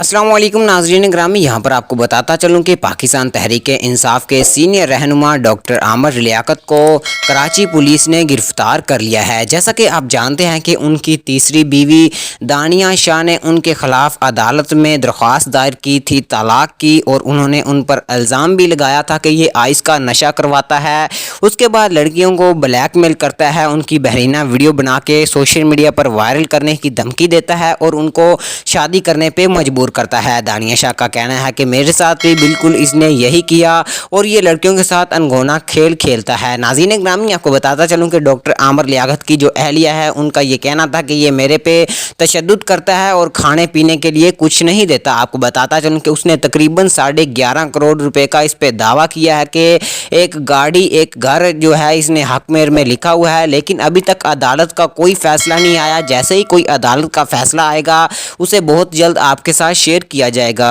अस्सलाम वालेकुम नाज़रीन ग्रामी, यहाँ पर आपको बताता चलूँ कि पाकिस्तान तहरीक इंसाफ के सीनियर रहनुमा डॉक्टर आमर लियाकत को कराची पुलिस ने गिरफ़्तार कर लिया है। जैसा कि आप जानते हैं कि उनकी तीसरी बीवी दानिया शाह ने उनके ख़िलाफ़ अदालत में दरख्वास्त दायर की थी तलाक़ की, और उन्होंने उन पर इल्ज़ाम भी लगाया था कि ये आइस का नशा करवाता है। उसके बाद लड़कियों को ब्लैकमेल करता है, उनकी बहरीना वीडियो बना के सोशल मीडिया पर वायरल करने की धमकी देता है और उनको शादी करने पर मजबूर करता है। दानिया शाह का कहना है कि मेरे साथ भी बिल्कुल इसने यही किया और ये लड़कियों के साथ अनगोना खेल खेलता है। नाज़रीन ग्रामी, आपको बताता चलूँ कि डॉक्टर आमर लियाकत की जो अहलिया है, उनका ये कहना था कि ये मेरे पे तशद्दुद करता है और खाने पीने के लिए कुछ नहीं देता। आपको बताता चलूँ कि उसने तकरीबन 11.5 करोड़ रुपए का इस पे दावा किया है कि एक गाड़ी, एक घर जो है इसने हक में लिखा हुआ है, लेकिन अभी तक अदालत का कोई फैसला नहीं आया। जैसे ही कोई अदालत का फैसला आएगा उसे बहुत जल्द आपके साथ शेयर किया जाएगा।